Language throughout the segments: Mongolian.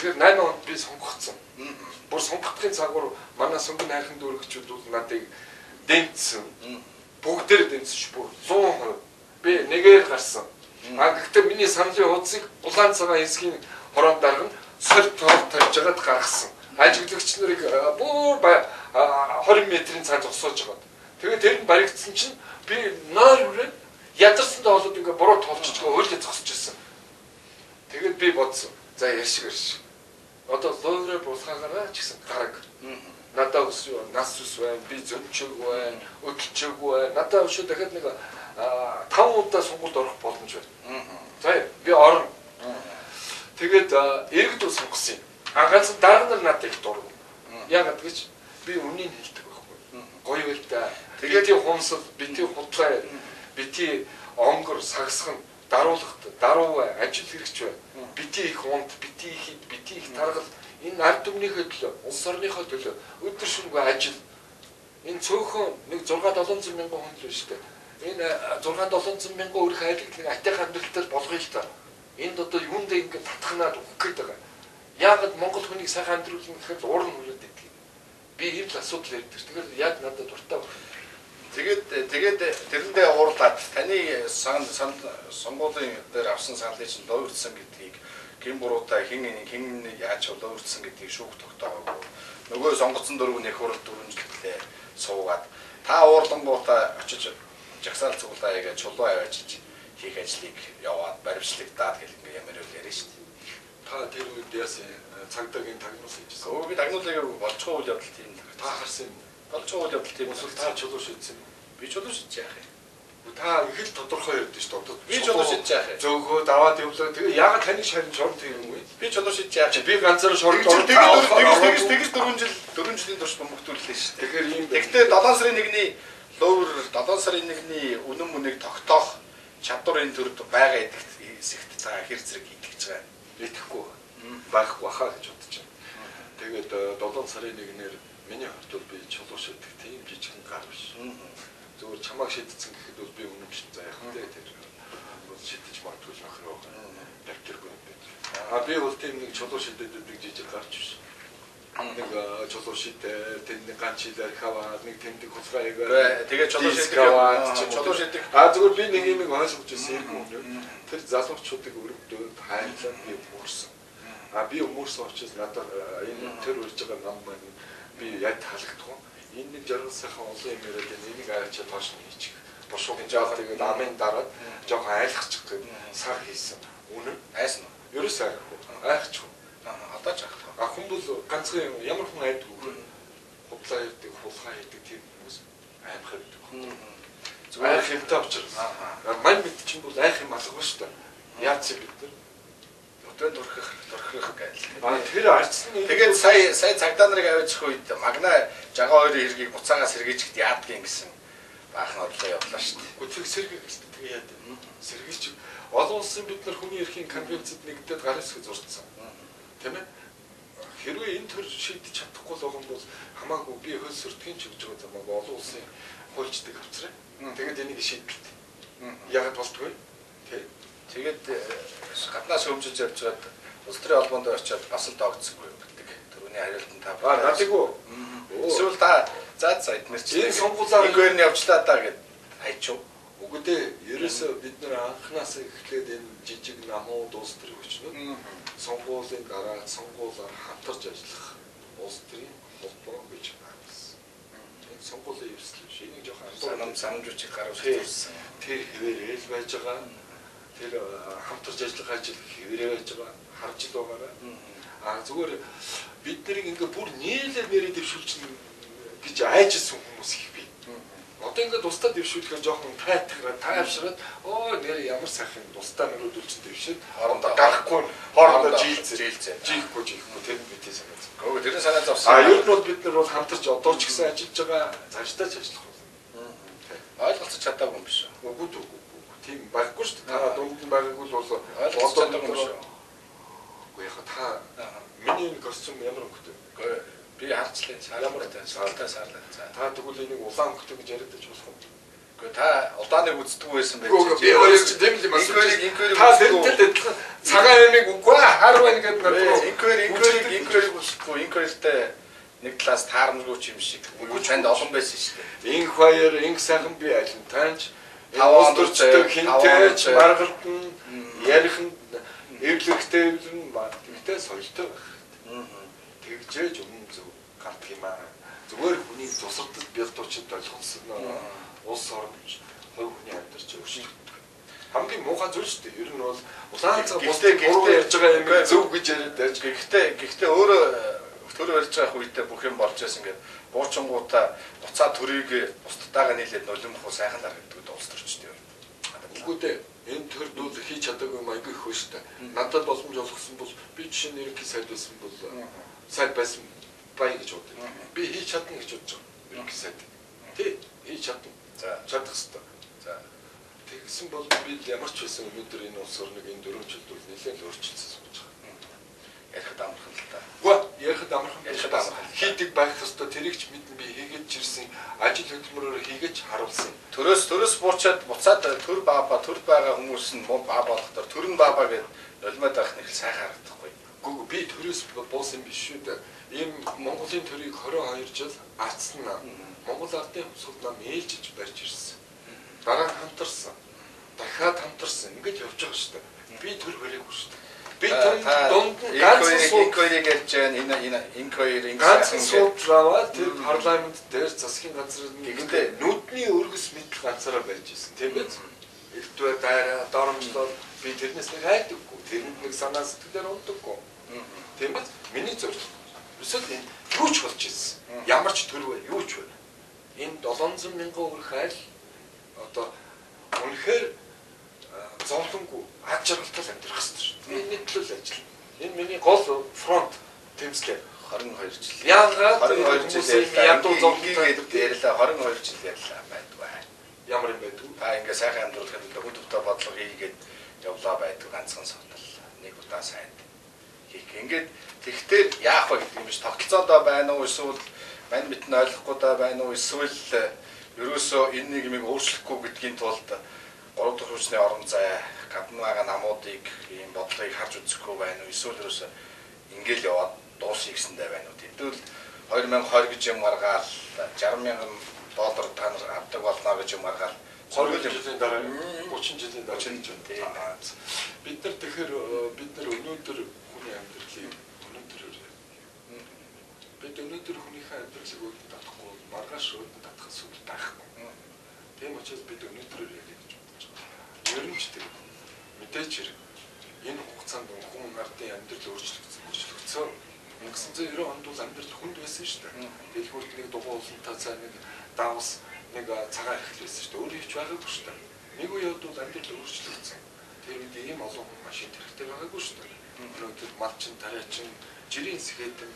Тэгэхээр 8 онд би сонгогдсон. Бүр сонгогдохын цагаар манай сонгон хайрхан дүүрэгчүүд бол надыг дэмжсэн. Бүгдээр дэмжсэн бүр 100%. Би нэгээр гарсан. Гэхдээ миний саналын хуудсыг улаан цагаан хэсгийн хорон дарга нь соль тоог тавьж байгаад гаргасан. Ажиглагч нарыг бүр 20 метрийн цаанд зогсоож байгаа. Тэгээд тэр нь баригдсан чинь би нойр үрээд ядарсандаа болоод ингээ буруу тоолчихгоо өөрлөө зогсож ирсэн. Тэгээд би бодсон. За ярьшиг. Одоо лоорэ буулгаагаараа ч гэсэн гараг. Надад ус юу, нас ус байна, би зөнчөг байна, өдөлчөг байна. Надад өшөө дахиад нэг 5 удаа сонгуульд орох боломж байна. За би орно. Тэгээд иргэд ус сонгосон юм. Ганцхан дарга нар надад их дургу. Яагаад гэж би үннийг хэлдэг байхгүй. Гоё байлтай. Тэгээд тийм хумсал, бити худлаа, бити онгор, сагсхан, даруу ажил хэрэгч бай. Бити их унд, бити их хэд, бити их таргал энэ ард түмнийхээ төлөө, улс орныхоо төлөө өдөр шөнөгүй ажил. Энэ цөөхөн нэг 6-700 мянган хүн л шүү дээ. Энэ 6-700 мянган өрх айлыг нэг атайх амьдралтаар болгоё л та. Энд одоо юундээ ингэ татхнаад өгөх гээд байгаа. Яагаад Монгол хүнийг сайхан амьдруулна гэхээр уурн хүрээд идэх. Би ийм л асуудал ярьдаг. Тэгэхээр яг надад дуртай байна. Тэгээд тэрэндээ уурлаад таны сонгуулийн дээр авсан саналыг чинь лоовирдсан гэдгийг гин буруутай хэн яаж лоовирдсан гэдгийг шүүх тогтоогоо. Нөгөө сонгоцсон дөрөв нэх хурд 4 жилдээ суугаад та уурлангуудаа очиж жагсаал цуглаа яагаад чулуу аваачиж хийх ажлыг яваад баримтлагтаад гэх юм ямар үл яриа шүү дээ. Та тэр үед яасан цагдаагийн тагнуус хийжсэн. Өө би тагнуулыг болцгоо үйл явдал тийм та харсан юм. Болцгоо үйл явдал тийм эсвэл та чулуу шийдсэн. Би чулуу шийдэж яах юм. Та их л тодорхой ярьдэн шүү дээ. Би чулуу шийдэж яах юм. Зөөгөө даваад явлаа. Тэгээ яагаад таныг шарн шорон тийм юм бэ? Би чулуу шийдэж яах юм. Би ганцаар шорон тэгж 4 жилийн турш бомбогдууллаа шүү дээ. Тэгэхээр ийм. Гэхдээ 7 сарын 1-ний ловер 7 сарын 1-ний үнэн мөнийг тогтоох чадвар энэ төрд байгаа гэдэгт хэсэгт та хэр зэрэг итгэж байгаа. Итгэхгүй байхгүй хаа гэж бодож байна. Тэгээд 7 сарын 1-ээр миний хувьд бол би чулуу шийдэх тийм жижигхэн гар биш. Зүгээр чамааг шийдсэн гэхэд бол би үнэмшил заах тий тэр бол шийдэж магадгүй нөхрөө давтаргүй юм байна. Би бол тийм нэг чулуу шийдэдэг жижиг гарч биш. Нэг чулуу шийдээ тэнд ганц хилээр хаваа нэг тэмдэг хулгайгаар тэгээ чулуу шийдэх зүгээр би нэг юм ойлгож байсан юм юм. Тэр залуучуудыг өрөвдөд хайрлаад би өмөрсөн. Би өмөрсөн учраас надад энэ тэр үрж байгаа нам маань би яг таалагдах. Энэ нэг жаргал сайхан олон юм яриад энийг авчиад тоош нь хийчих. Бошуугийн жаал тэгээд амын дараад жоохон айлгачих гэдэг сар хийсэн. Үнэн айсан уу? Ерөөсөө айхгүй. Одоо ч айхгүй. Хүн бол ганцхан ямар хүн айдгүй. Худлаа ярьдаг, хулгай хийдэг тийм хүмүүс аимх байдаг. Зүгээр хэмтэй учраас. Мань мэд чинь бол айх юм алга шүү дээ. Яац бид нар өдөө дурхах гээл. Тэр арчсан. Тэгээд сая цагдаа нарыг аваачих үед магна жагаа хоёрын хэргийг буцаагаас сэргийжэхэд яадгийн гэсэн баахан орлоо явуулаа шүү дээ. Үгүй сэргийж тэгээ яад. Сэргийж олон улсын бид нар хүний эрхийн конвенцэд нэгдээд гарын хэсэг зурцсан. Тийм ээ? Хэрвээ энэ төр шийдэж чадахгүй л байгаа бол хамаагүй би хөлс өртгийн ч гэж байгаа замаа олон улсын хуульчдыг авчраа. Тэгээд энийг шийдэлт. Яагаад болтгүй? Тэгээд гаднаас хөвжиж явж байгаад улс төрийн холбоонд очиод бас л доогдсонгүй гэдэг. Төрөний хариултанд та надыг уу? Эсвэл та за эднэр чинь сонгуулаа ингээр нь явчлаа даа гэд хайчуу. Үгүй дээ. Ерөөсөө бид нар анханаас эхлээд энэ жижиг намууд улс төрийн хүчнүүд сонгуулийн дараа сонгуулаар хамтарч ажиллах улс төрийн холбоо гэж байна. Энэ сонгуулийн өвсөл биш. Энийг жоохон санамжуучих гаргаж ирсэн. Тэр хэвээрэл байж байгаа. Тэр хамтарч ажиллах ажил хэвээрээ байж байгаа. Харж л байгаараа. Зүгээр бид нарыг ингээ бүр нийлээд нэрээ дэвшүүлчихнэ гэж айжсэн хүмүүс их бий. Одоо ингээд устдаа дэвшүүлэхээр жоохон тайвшраад нэр ямар сайхан устдаа нэрүүд үлчтэй дэвшээд хоорондоо гарахгүй хоорондоо жилзээ жихгүй тэр бидний санаа зов. Гөө тэрний санаа зовсон. Ер нь бол бид нар бол хамтарч одоо ч гэсэн ажиллаж байгаа цаашдаа ч ажиллах болно. Ойлголцож чадаагүй юм биш үү? Үгүй тийм байхгүй шүү дээ. Та дунд байгаагүй бол ойлголцож чадаагүй юм шүү. Үгүй яха та миний костюм ямар өнгөтэй? Би харчлаа ямар саалтаа саарлаа. Та тэгвэл энийг улаан өнгөтэй гэж яриад байж болох юм. Гэхдээ та удааныг үздэг байсан байж. Би хоёр ч тийм л юм асууж. Та зэрэгтэй адилхан цагаан ямиг үгүй хар байна гэдэг надад. Инквариг үзэхгүй. Инкваригтэй нэг талаас таарамжгүй юм шиг. Үгүй танд олон байсан шүү дээ. Инх хоёр, инх сайхан би аль нь таанч таваандурчдаг хинтээч маргалтан ярихан эвлэгтэй эвлэн тэгтээ соёлтой байх. Тэгжээж өмнө зөв гардаг юм аа. Зүгээр хүний тусалдал бэлдуучид ойлгосон улс орнч хоёр хүний амьдарч өөрчлөгддөг. Хамгийн муухай зүйл шүү дээ. Ер нь бол улаан цаг бусдыг ярьж байгаа юм зөв гэж яриад байж. Гэхдээ өөрөө төр барьж байгаа үедээ бүх юм болж байсан ингээд буучингуудаа буцаа төрийг бусдтайгаа нийлээд нулимх сайхан лар гэдэг улс төрчтэй байна. Үгүй дээ. Энэ төр дүүл хийж чадаагүй юм аягүй их хөштэй. Надад боломж олгосон бол би жишээ нь ерөнхий сайд байсан бол сайд байсан бай гэж боддог. Би хийж чадна гэж бодож байгаа. Ерөнхий сайд. Тий, хийж чадна. За, чадах хэрэгтэй. За. Тэгсэн бол би ямар ч байсан өнөөдөр энэ улс орныг энэ 4 жилд бол нэлээд өөрчилсөн сууж байгаа. Ярихад амархан л та. Үгүй, ярихад амархан. Хийдэг байх ёстой тэрийг ч мэдэн би хийгээд жирсэн ажил хөдөлмөрөөр хийгээд харуулсан. Төрөөс буучаад буцаад төр баба төр байгаа хүмүүс нь баа болохдоор төр нь баба гэж нулимаад байх нэг сайхан харагдахгүй. Үгүй би төрөөс буусан биш шүү дээ. Ийм Монголын төрийг 22 жил арцсан. Монгол ардын хувьсгал нам ээлжиж барьж ирсэн. Дараа нь хамтарсан. Дахиад хамтарсан. Ингэж явж байгаа шүү дээ. Би төр бариагүй шүү дээ. Би дунд нь инквариг ярьж байна. Энэ инквариг ганцхан суудлаа тэр парламент дээр засгийн газар нэгдээ нүдний өргөс мэдл ганцаараа барьж ирсэн. Тийм биз? Элдвэ дайраа доромжлол би тэрнээс нэг хайдаггүй. Тэрэнд нэг санаа сэтгэлээр ундаггүй. Тийм биз? Миний зорилго. Өсөд энэ юу ч болж ирсэн. Ямар ч төр вэ? Юу ч вэ? Энэ 700 мянган өрх айл одоо үнэхээр зовлонгүй ад жаргалтай амьдрах хэрэгтэй шүү. Миний төлөө ажиллана. Энэ миний гол фронт тэмцлээ 22 жил. Яагаад 22 жил ядуу зовлонтой ярьлаа 22 жил ярьлаа байдгүй. Ямар юм байдгүй? Та ингээ сайхан амьдрахын төлөө хүн төвтэй бодлого хийгээд явлаа байдгүй ганцхан сотол. Нэг удаа сайн хийх. Ингээд тэгтээ яах вэ гэдэг юм биш. Тогтолцоодоо байна уу эсвэл мань мэд нь ойлгохгүй даа байна уу эсвэл ерөөсөө энэ нийгмийг өөрчлөхгүй гэдгийн тулд 3 дахь хүчний орон зай гаднаагаа намуудыг ийм бодлогыг харж үзэхгүй байна уу эсвэл ерөөсөө ингээл яваад дуусъя гэсэндээ байна уу. Тэгвэл 2020 гэж юм гаргаад 60 мянган доллар та нар авдаг болно гэж юм гаргаад 20 жилийн дараа 30 жилийн дараа чинь бид нар тэгэхээр бид нар өнөөдөр хүний амьдралыг бид өнөөдөр хүнийхээ амьдралыг өөдөн татахгүй маргааш өөдөн татах зүйл байхгүй. Тийм учраас бид өнөөдрөөр ярих гэж бодож байгаа. Ер нь ч тийм мэдээч хэрэг энэ хугацаанд хүн ардын амьдрал өөрчлөгдсөн. 1990 онд бол амьдрал хүнд байсан шүү дээ. Дэлгүүрт нэг дугуй уулантай цай нэг давс нэг цагаан эхлэсэн шүү дээ. Өөр их ч байгаагүй шүү дээ. Нэг үед бол амьдрал өөрчлөгдсөн. Тэр үед ийм олон хүн машин хэрэгтэй байгаагүй шүү дээ. Өнөөдөр малчин, тариачин, жирийн сэхэтэн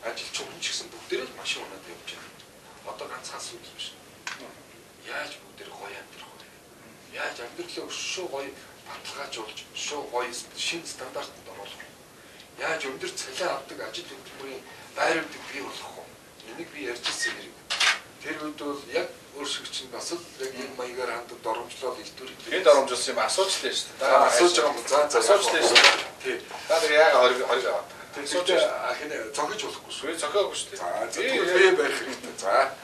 ажилч хүн ч гэсэн бүгдээрээ л машин унаад явж байна. Одоо ганцхан асуудал биш. Яаж бүгдээр гоё амьдрах вэ? Яаж амьдралаа өшөө гоё баталгаажуулж, өшөө гоё шинэ стандартанд оруулах вэ? Яаж өндөр цалин авдаг ажил хөдөлмөрийн байруудыг бий болгох вэ? Энийг би ярьж ирсэн хэрэг. Тэр үед бол яг өөрсгч нь бас л яг энэ маягаар хандад доромжлол илтүүрийг. Энэ доромжлсон юм асуучлаа шүү дээ. Асууж байгаа юм. За асуучлаа шүү дээ. Тий. Та нар яг хориг аваад. Тэгсэж ахин цогж болохгүй шүү. Цогоогүй шүү дээ. За би барих хэрэгтэй. За.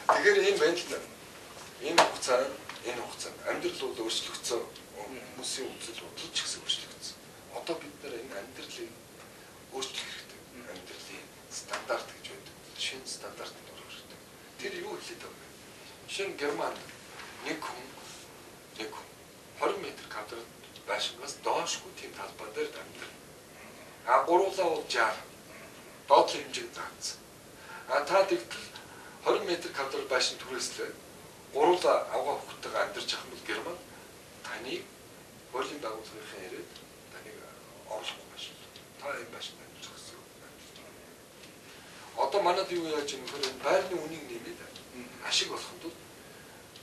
Тэгэхээр энэ байна л. Энэ хугацаанд амьдрал бол өөрчлөгдсөн. Хүмүүсийн үзэл бодол ч гэсэн өөрчлөгдсөн. Одоо бид нар энэ амьдралыг өөрчлөх хэрэгтэй. Амьдралын стандарт гэж байдаг. Шинэ стандартанд орох хэрэгтэй. Тэр юу хэлээд байгаа вэ? Шинэ Германд нэг хүн 20 м квадрат байшингаас доошгүй тийм талбай дээр амьдрал. Гуруулаа бол 60. Доотлын хэмжээг заасан. Та тэгтэл 20 м квадрат байшин түрээслээ. Гуруулаа авгаа хүүхдтэйгээ амьдарч ах юм бол Герман таныг хуулийн байгууллагын яриад таныг оруулахгүй байсан. Та энэ байшинд амьдарч гэсэн. Одоо манайд юу яаж юм бэ? Байрны үнийг нэмээд ашиг болохын тулд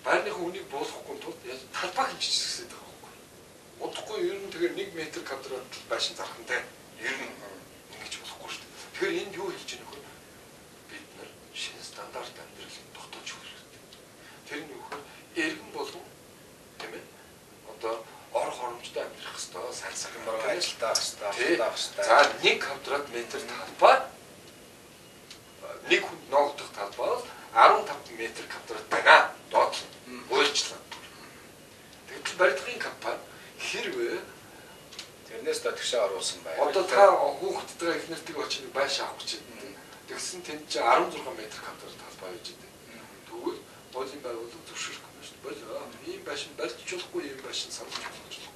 байрныхын үнийг буулгахгүй тулд талбай хэмжиж байгаа байхгүй. Удахгүй ер нь тэгэхээр 1 м квадрат байшин зархантай ер нь ингэж болохгүй шүү дээ. Тэгэхээр энд юу хэлж байгаа нөхөр бид нар шинэ стандарт амьдралыг тогтоож өгөх хэрэгтэй. Тэр нь нөхөр онцлог авах хэрэгтэй. За 1 квадрат метр талбай нэг хүн ноогдох талбай 15 метр квадрат байна. Доод уйлчлаа. Тэгэхээр барилгын компани хэрвээ тэрнээс дотгошоо оруулсан байна. Одоо та хүүхдтэйгээ их нэртийг очиж байш авах гэж байна. Тэгсэн тэнд чи 16 метр квадрат талбай байж дээ. Тэгвэл хуулийн байгууллага зөвшөөрөхгүй байна шүү дээ. Ийм байшин барьж болохгүй, ийм байшин санаж болгож болохгүй.